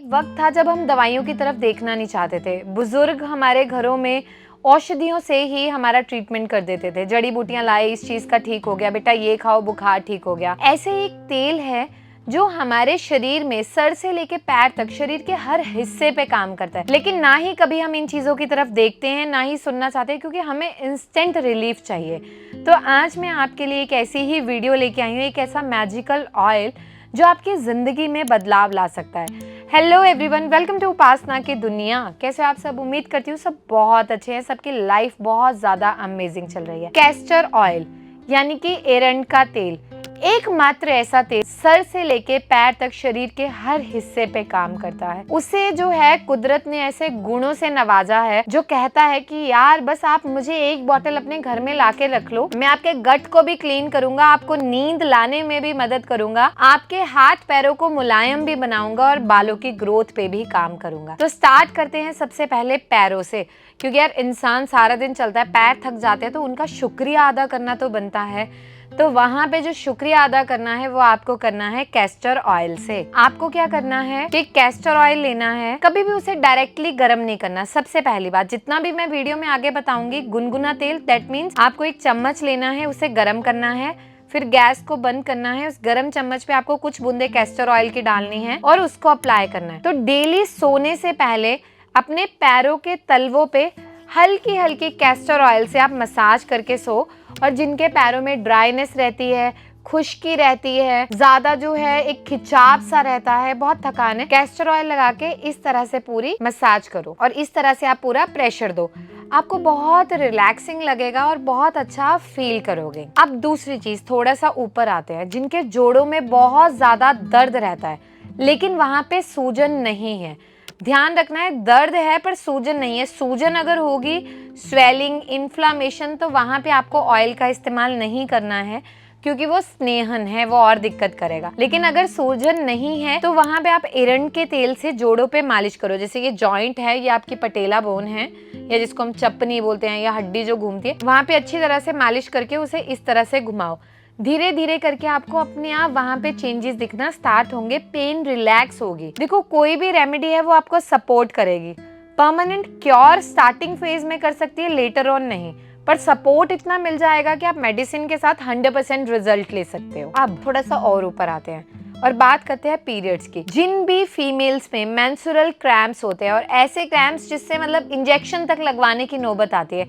वक्त था जब हम दवाइयों की तरफ देखना नहीं चाहते थे। बुजुर्ग हमारे घरों में औषधियों से ही हमारा ट्रीटमेंट कर देते थे। जड़ी बूटियां लाए, इस चीज का ठीक हो गया, बेटा ये खाओ बुखार ठीक हो गया। ऐसे एक तेल है जो हमारे शरीर में सर से लेके पैर तक शरीर के हर हिस्से पे काम करता है, लेकिन ना ही कभी हम इन चीजों की तरफ देखते हैं, ना ही सुनना चाहते हैं, क्योंकि हमें इंस्टेंट रिलीफ चाहिए। तो आज मैं आपके लिए एक ऐसी ही वीडियो लेके आई हूँ, एक ऐसा मैजिकल ऑयल जो आपकी जिंदगी में बदलाव ला सकता है। हेलो एवरीवन, वेलकम टू उपासना की दुनिया। कैसे आप सब? उम्मीद करती हूँ सब बहुत अच्छे हैं, सबकी लाइफ बहुत ज्यादा अमेजिंग चल रही है। कैस्टर ऑयल यानी कि एरंड का तेल, एकमात्र ऐसा तेल सर से लेके पैर तक शरीर के हर हिस्से पे काम करता है। उसे जो है कुदरत ने ऐसे गुणों से नवाजा है जो कहता है कि यार बस आप मुझे एक बोतल अपने घर में लाके रख लो, मैं आपके गट को भी क्लीन करूंगा, आपको नींद लाने में भी मदद करूंगा, आपके हाथ पैरों को मुलायम भी बनाऊंगा और बालों की ग्रोथ पे भी काम करूंगा। तो स्टार्ट करते हैं सबसे पहले पैरों से, क्योंकि यार इंसान सारा दिन चलता है, पैर थक जाते हैं तो उनका शुक्रिया अदा करना तो बनता है। तो वहां पे जो शुक्रिया अदा करना है वो आपको करना है कैस्टर ऑयल से। आपको क्या करना है कि कैस्टर ऑयल लेना है, कभी भी उसे डायरेक्टली गर्म नहीं करना। सबसे पहली बात, जितना भी मैं वीडियो में आगे बताऊंगी, गुनगुना तेल, दैट मीन्स आपको एक चम्मच लेना है, उसे गर्म करना है, फिर गैस को बंद करना है, उस गरम चम्मच पे आपको कुछ बूंदे कैस्टर ऑयल की डालनी है और उसको अप्लाई करना है। तो डेली सोने से पहले अपने पैरों के तलवों पे हल्की हल्की कैस्टर ऑयल से आप मसाज करके सो। और जिनके पैरों में ड्राइनेस रहती है, खुश्की रहती है, ज्यादा जो है एक खिंचाव सा रहता है, बहुत थकान है, कैस्टर ऑयल लगा के इस तरह से पूरी मसाज करो और इस तरह से आप पूरा प्रेशर दो। आपको बहुत रिलैक्सिंग लगेगा और बहुत अच्छा फील करोगे। अब दूसरी चीज, थोड़ा सा ऊपर आते हैं, जिनके जोड़ों में बहुत ज्यादा दर्द रहता है लेकिन वहां पे सूजन नहीं है। ध्यान रखना है, दर्द है पर सूजन नहीं है। सूजन अगर होगी, स्वेलिंग, इन्फ्लामेशन, तो वहां पे आपको ऑयल का इस्तेमाल नहीं करना है, क्योंकि वो स्नेहन है, वो और दिक्कत करेगा। लेकिन अगर सूजन नहीं है तो वहां पे आप एरंड के तेल से जोड़ों पे मालिश करो। जैसे ये जॉइंट है, ये आपकी पटेला बोन है, या जिसको हम चप्पनी बोलते हैं, या हड्डी जो घूमती है, वहां पे अच्छी तरह से मालिश करके उसे इस तरह से घुमाओ। धीरे धीरे करके आपको अपने आप वहां पे चेंजेस दिखना स्टार्ट होंगे, पेन रिलैक्स होगी। देखो, कोई भी रेमेडी है वो आपको सपोर्ट करेगी। परमानेंट क्योर स्टार्टिंग फेज में कर सकती है, लेटर ऑन नहीं, पर सपोर्ट इतना मिल जाएगा कि आप मेडिसिन के साथ 100% रिजल्ट ले सकते हो। अब थोड़ा सा और ऊपर आते हैं और बात करते हैं पीरियड्स की। जिन भी फीमेल्स में मेंस्ट्रुअल क्रैम्प्स होते हैं, और ऐसे क्रैम्प्स जिससे मतलब इंजेक्शन तक लगवाने की नौबत आती है,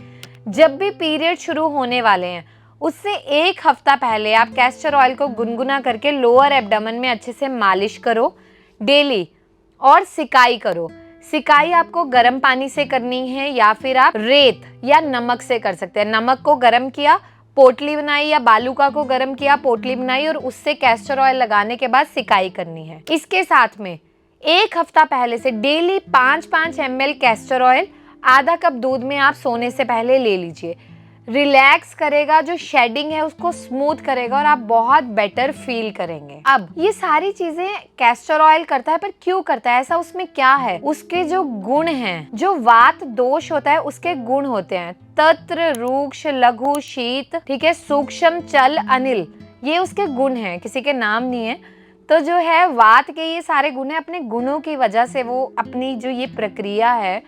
जब भी पीरियड शुरू होने वाले हैं उससे एक हफ्ता पहले आप कैस्टर ऑयल को गुनगुना करके लोअर एब्डोमेन में अच्छे से मालिश करो डेली, और सिकाई करो। सिकाई आपको गर्म पानी से करनी है या फिर आप रेत या नमक से कर सकते हैं। नमक को गर्म किया, पोटली बनाई, या बालूका को गर्म किया, पोटली बनाई, और उससे कैस्टर ऑयल लगाने के बाद सिकाई करनी है। इसके साथ में एक हफ्ता पहले से डेली 5-5 ml कैस्टर ऑयल आधा कप दूध में आप सोने से पहले ले लीजिए। रिलैक्स करेगा, जो शेडिंग है उसको स्मूथ करेगा और आप बहुत बेटर फील करेंगे। अब ये सारी चीजें कैस्टर ऑयल करता है, पर क्यों करता है ऐसा? उसमें क्या है? उसके जो गुण हैं, जो वात दोष होता है उसके गुण होते हैं। तत्र, रूक्ष, लघु, शीत, ठीक है, सूक्ष्म, चल, अनिल, ये उसके गुण हैं, किसी के नाम नहीं है। तो जो है वात के ये सारे गुण है, अपने गुणों की वजह से वो अपनी जो ये प्रक्रिया है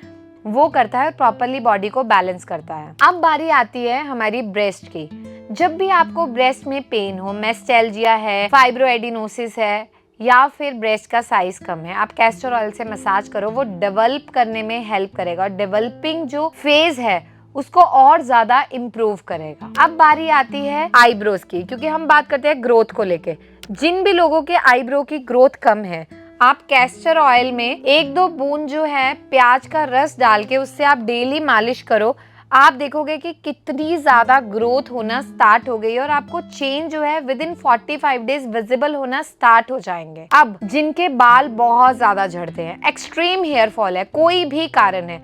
वो करता है, प्रॉपरली बॉडी को बैलेंस करता है। अब बारी आती है हमारी ब्रेस्ट की। जब भी आपको ब्रेस्ट में पेन हो, मेस्टेल्जिया है, फाइब्रोएडिनोसिस है, या फिर ब्रेस्ट का साइज कम है, आप कैस्टर ऑयल से मसाज करो, वो डेवलप करने में हेल्प करेगा और डेवलपिंग जो फेज है उसको और ज्यादा इम्प्रूव करेगा। अब बारी आती है आईब्रोज की, क्योंकि हम बात करते हैं ग्रोथ को लेके। जिन भी लोगों के आईब्रो की ग्रोथ कम है, आप कैस्टर ऑयल में 1-2 बूंद जो है प्याज का रस डाल के उससे आप डेली मालिश करो। आप देखोगे कि कितनी ज्यादा ग्रोथ होना स्टार्ट हो गई और आपको चेंज जो है विदिन 45 डेज विजिबल होना स्टार्ट हो जाएंगे। अब जिनके बाल बहुत ज्यादा झड़ते हैं, एक्सट्रीम हेयर फॉल है, कोई भी कारण है,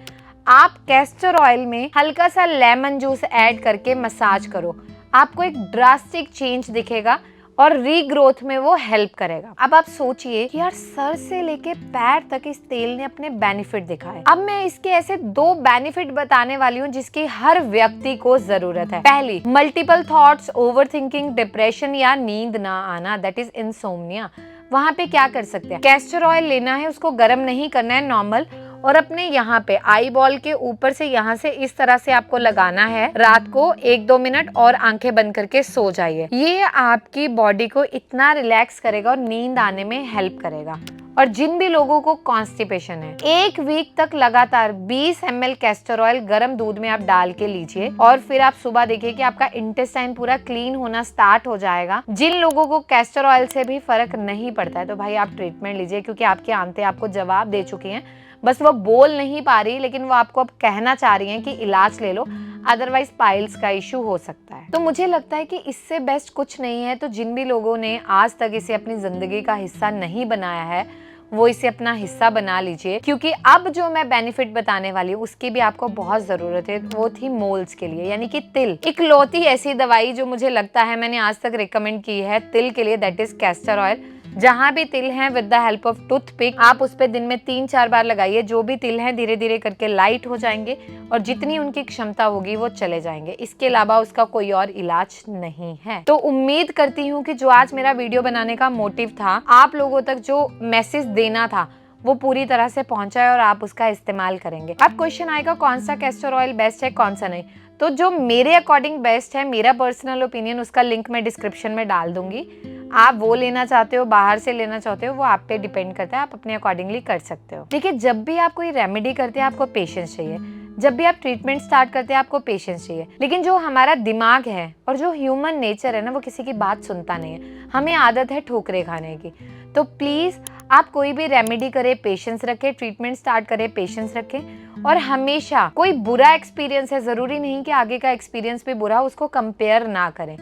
आप कैस्टर ऑयल में हल्का सा लेमन जूस ऐड करके मसाज करो, आपको एक ड्रास्टिक चेंज दिखेगा और रीग्रोथ में वो हेल्प करेगा। अब आप सोचिए कि यार सर से लेके पैर तक इस तेल ने अपने बेनिफिट दिखाए। अब मैं इसके ऐसे 2 बेनिफिट बताने वाली हूँ जिसकी हर व्यक्ति को जरूरत है। पहली, मल्टीपल थॉट्स, ओवरथिंकिंग, डिप्रेशन या नींद ना आना, दैट इज इंसोम्निया। वहां पे क्या कर सकते हैं, कैस्टर ऑयल लेना है, उसको गर्म नहीं करना है, नॉर्मल, और अपने यहाँ पे आई बॉल के ऊपर से यहाँ से इस तरह से आपको लगाना है। रात को 1-2 मिनट और आंखें बंद करके सो जाइए। ये आपकी बॉडी को इतना रिलैक्स करेगा और नींद आने में हेल्प करेगा। और जिन भी लोगों को कॉन्स्टिपेशन है, 1 वीक तक लगातार 20 ml कैस्टर ऑयल गर्म दूध में आप डाल के लीजिए और फिर आप सुबह देखिए कि आपका इंटेस्टाइन पूरा क्लीन होना स्टार्ट हो जाएगा। जिन लोगों को कैस्टर ऑयल से भी फर्क नहीं पड़ता है तो भाई आप ट्रीटमेंट लीजिए, क्योंकि आपकी आंतें आपको जवाब दे चुकी हैं, बस वो बोल नहीं पा रही, लेकिन वो आपको अब कहना चाह रही हैं कि इलाज ले लो, अदरवाइज पाइल्स का इशू हो सकता है। तो मुझे लगता है कि इससे बेस्ट कुछ नहीं है। तो जिन भी लोगों ने आज तक इसे अपनी जिंदगी का हिस्सा नहीं बनाया है वो इसे अपना हिस्सा बना लीजिए, क्योंकि अब जो मैं बेनिफिट बताने वाली हूँ उसकी भी आपको बहुत जरूरत है। वो थी मोल्स के लिए, यानी कि तिल। इकलौती ऐसी दवाई जो मुझे लगता है मैंने आज तक रिकमेंड की है तिल के लिए, दैट इज कैस्टर ऑयल। जहां भी तिल हैं, with the help of toothpick आप उस पे दिन में 3-4 बार लगाइए। जो भी तिल हैं धीरे धीरे करके लाइट हो जाएंगे और जितनी उनकी क्षमता होगी वो चले जाएंगे। इसके अलावा उसका कोई और इलाज नहीं है। तो उम्मीद करती हूँ कि जो आज मेरा वीडियो बनाने का मोटिव था, आप लोगों तक जो मैसेज देना था वो पूरी तरह से पहुंचा है और आप उसका इस्तेमाल करेंगे। अब क्वेश्चन आएगा कौन सा कैस्टर ऑयल बेस्ट है, कौन सा नहीं। तो जो मेरे अकॉर्डिंग बेस्ट है, मेरा पर्सनल ओपिनियन, उसका लिंक मैं डिस्क्रिप्शन में डाल दूंगी। आप वो लेना चाहते हो, बाहर से लेना चाहते हो, वो आप पे डिपेंड करता है, आप अपने अकॉर्डिंगली कर सकते हो। देखिए, जब भी आप कोई रेमेडी करते हैं आपको पेशेंस चाहिए, जब भी आप ट्रीटमेंट स्टार्ट करते हैं आपको पेशेंस चाहिए। लेकिन जो हमारा दिमाग है और जो ह्यूमन नेचर है ना, वो किसी की बात सुनता नहीं है। हमें आदत है ठोकरे खाने की। तो प्लीज आप कोई भी रेमेडी करें, पेशेंस रखें, ट्रीटमेंट स्टार्ट करें, पेशेंस रखें। और हमेशा कोई बुरा एक्सपीरियंस है, जरूरी नहीं कि आगे का एक्सपीरियंस भी बुरा हो, उसको कंपेयर ना करें।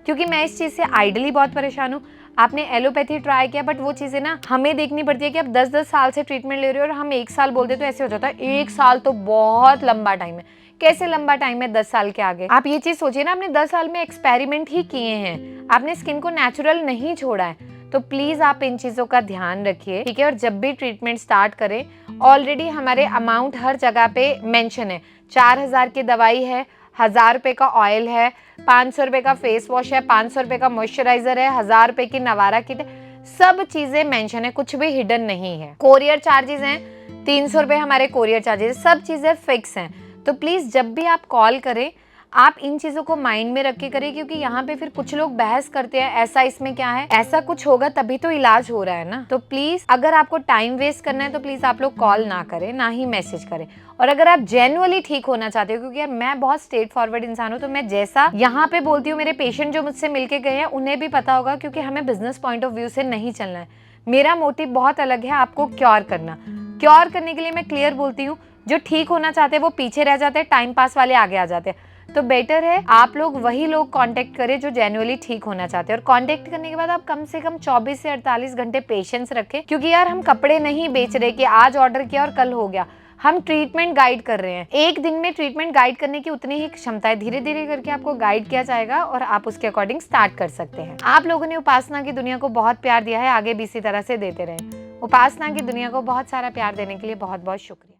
क्योंकि मैं इस चीज से आइडली बहुत परेशान हूँ। आपने एलोपैथी ट्राई किया, बट वो चीजें ना हमें देखनी पड़ती है कि आप 10-10 साल से ट्रीटमेंट ले रहे हो और हम 1 साल बोलते तो ऐसे हो जाता है। 1 साल तो बहुत लंबा टाइम है। कैसे लंबा टाइम है 10 साल के आगे? आप ये चीज सोचिए ना, आपने 10 साल में एक्सपेरिमेंट ही किए हैं, आपने स्किन को नेचुरल नहीं छोड़ा है। तो प्लीज आप इन चीजों का ध्यान रखिए, ठीक है। और जब भी ट्रीटमेंट स्टार्ट करें, ऑलरेडी हमारे अमाउंट हर जगह पे मेंशन है। 4000 की दवाई है, 1000 रुपए का ऑयल है, 500 रुपए का फेस वॉश है, 500 रुपए का मॉइस्चराइजर है, 1000 रुपए की नवारा किट है। सब चीजें मेंशन है, कुछ भी हिडन नहीं है। कोरियर चार्जेस हैं 300 रुपए, हमारे कोरियर चार्जेस, सब चीजें फिक्स हैं। तो प्लीज जब भी आप कॉल करें आप इन चीजों को माइंड में रख के करें, क्योंकि यहाँ पे फिर कुछ लोग बहस करते हैं, ऐसा इसमें क्या है, ऐसा कुछ होगा तभी तो इलाज हो रहा है ना। तो प्लीज अगर आपको टाइम वेस्ट करना है तो प्लीज आप लोग कॉल ना करें, ना ही मैसेज करें। और अगर आप जेन्युइनली ठीक होना चाहते हो, क्योंकि यार मैं बहुत स्ट्रेट फॉरवर्ड इंसान हूँ, तो मैं जैसा यहाँ पे बोलती हूँ, मेरे पेशेंट जो मुझसे मिलके गए हैं उन्हें भी पता होगा, क्योंकि हमें बिजनेस पॉइंट ऑफ व्यू से नहीं चलना है। मेरा मोटिव बहुत अलग है, आपको क्योर करना। क्योर करने के लिए मैं क्लियर बोलती हूँ, जो ठीक होना चाहते हैं वो पीछे रह जाते हैं, टाइम पास वाले आगे आ जाते हैं। तो बेटर है आप लोग वही लोग कांटेक्ट करें जो जेन्युइनली ठीक होना चाहते हैं। और कांटेक्ट करने के बाद आप कम से कम 24 से 48 घंटे पेशेंस रखें, क्योंकि यार हम कपड़े नहीं बेच रहे कि आज ऑर्डर किया और कल हो गया। हम ट्रीटमेंट गाइड कर रहे हैं। एक दिन में ट्रीटमेंट गाइड करने की उतनी ही क्षमता है। धीरे धीरे करके आपको गाइड किया जाएगा और आप उसके अकॉर्डिंग स्टार्ट कर सकते हैं। आप लोगों ने उपासना की दुनिया को बहुत प्यार दिया है, आगे भी इसी तरह से देते रहें। उपासना की दुनिया को बहुत सारा प्यार देने के लिए बहुत बहुत शुक्रिया।